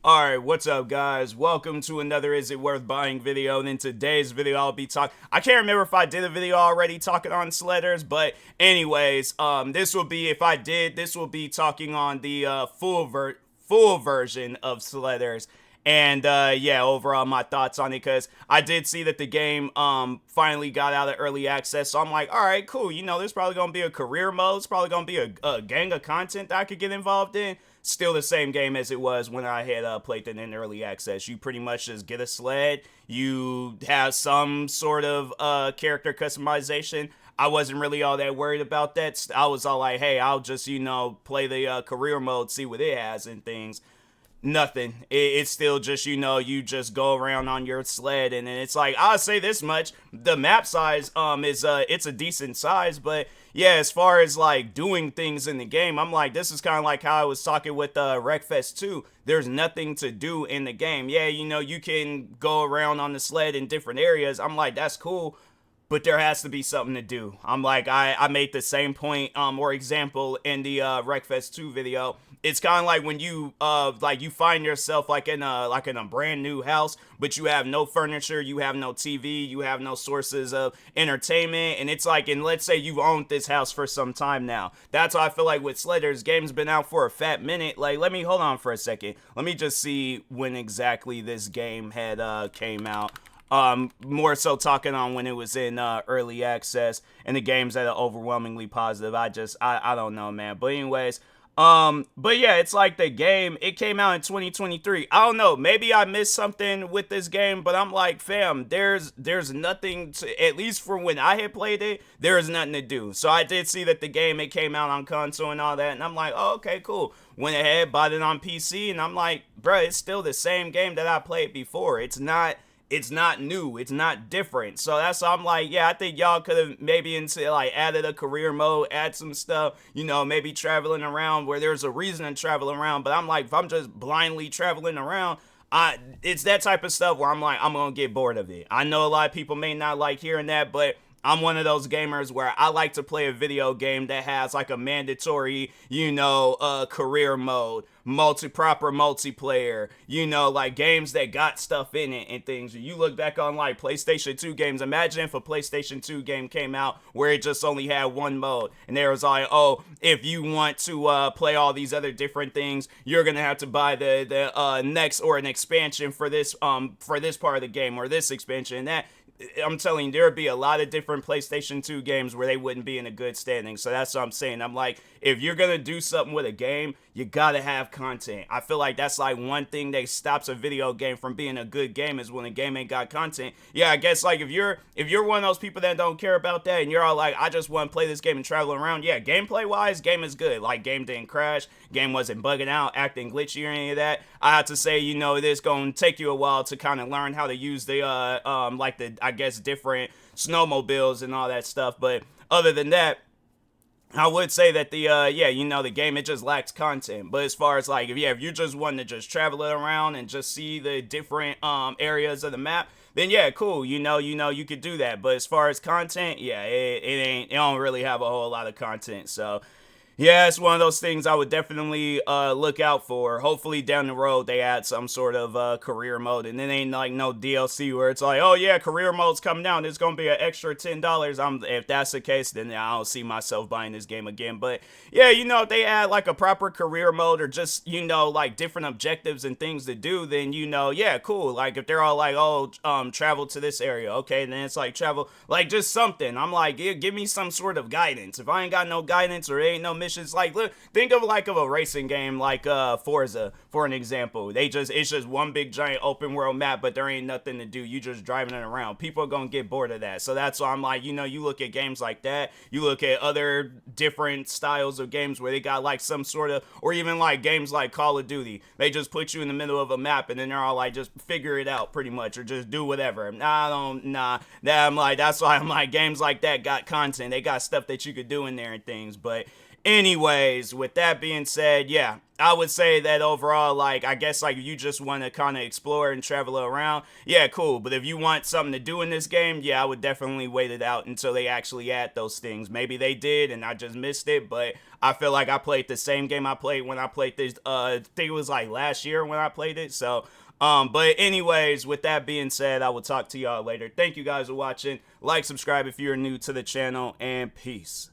Alright, what's up guys? Welcome to another Is It Worth Buying video. And in today's video I'll be talking, I can't remember if I did a video already talking on Sledders, but anyways, this will be, if I did, this will be talking on the full version of Sledders. And yeah, overall my thoughts on it, because I did see that the game finally got out of early access, so I'm like, all right, cool, there's probably gonna be a career mode. It's probably gonna be a gang of content that I could get involved in. Still the same game as it was when I had played it in early access. You pretty much just get a sled, you have some sort of character customization. I wasn't really all that worried about that. I was all like, hey, I'll just play the career mode, see what it has and things. Nothing. It's still just, you just go around on your sled, and it's like, I'll say this much, the map size is it's a decent size, but yeah, as far as like doing things in the game, I'm like, this is kind of like how I was talking with Wreckfest 2. There's nothing to do in the game. Yeah, you can go around on the sled in different areas. I'm like, that's cool, but there has to be something to do. I'm like, I made the same point or example in the Wreckfest 2 video. It's kind of like when you you find yourself like in a brand new house, but you have no furniture, you have no TV, you have no sources of entertainment, and it's like, and let's say you've owned this house for some time now. That's how I feel like with Sledders. Game's been out for a fat minute. Like, let me hold on for a second. Let me just see when exactly this game had came out. More so talking on when it was in early access, and the game's that are overwhelmingly positive. I don't know, man. But anyways, but yeah, it's like the game, it came out in 2023. I don't know, maybe I missed something with this game, but I'm like, fam, there's nothing to, at least for when I had played it, there is nothing to do. So I did see that the game, it came out on console and all that, and I'm like, oh, okay, cool. Went ahead, bought it on PC, and I'm like, bro, it's still the same game that I played before. It's not new, it's not different. So that's why I'm like, yeah, I think y'all could have maybe added a career mode, add some stuff, maybe traveling around where there's a reason to travel around. But I'm like, if I'm just blindly traveling around, it's that type of stuff where I'm like, I'm gonna get bored of it. I know a lot of people may not like hearing that, but I'm one of those gamers where I like to play a video game that has like a mandatory, career mode, proper multiplayer, like games that got stuff in it and things. You look back on like PlayStation 2 games. Imagine if a PlayStation 2 game came out where it just only had one mode, and there was like, oh, if you want to play all these other different things, you're gonna have to buy the next or an expansion for this part of the game, or this expansion and that. I'm telling you, there would be a lot of different PlayStation 2 games where they wouldn't be in a good standing. So that's what I'm saying. I'm like, if you're going to do something with a game, you got to have content. I feel like that's like one thing that stops a video game from being a good game, is when a game ain't got content. Yeah, I guess like if you're one of those people that don't care about that, and you're all like, I just want to play this game and travel around. Yeah, gameplay wise, game is good. Like, game didn't crash, game wasn't bugging out, acting glitchy or any of that. I have to say, it is going to take you a while to kind of learn how to use the I guess different snowmobiles and all that stuff. But other than that, I would say that the game, it just lacks content. But as far as like, if you just want to just travel it around and just see the different areas of the map, then yeah, cool. You could do that. But as far as content, yeah, it don't really have a whole lot of content. So yeah, it's one of those things I would definitely look out for. Hopefully down the road they add some sort of career mode, and it ain't like no DLC where it's like, oh yeah, career mode's coming down, it's gonna be an extra $10. If that's the case, then I don't see myself buying this game again. But yeah, if they add like a proper career mode, or just like different objectives and things to do, then yeah, cool. Like if they're all like, oh, travel to this area, okay, then it's like travel, like just something. I'm like, give me some sort of guidance. If I ain't got no guidance, or there ain't no mission. Like, look, think of a racing game like Forza, for an example. It's just one big giant open world map, but there ain't nothing to do. You just driving it around. People are gonna get bored of that. So that's why I'm like, you look at games like that, you look at other different styles of games where they got like some sort of, or even like games like Call of Duty, they just put you in the middle of a map, and then they're all like, just figure it out pretty much, or just do whatever. That's why I'm like, games like that got content. They got stuff that you could do in there and things. But anyways, with that being said, yeah, I would say that overall, like, I guess, like, you just want to kind of explore and travel around, yeah, cool. But if you want something to do in this game, yeah, I would definitely wait it out until they actually add those things. Maybe they did and I just missed it, but I feel like I played the same game I played when I played this, I think it was like last year when I played it, so but anyways, with that being said, I will talk to y'all later. Thank you guys for watching. Like, subscribe if you're new to the channel, and peace.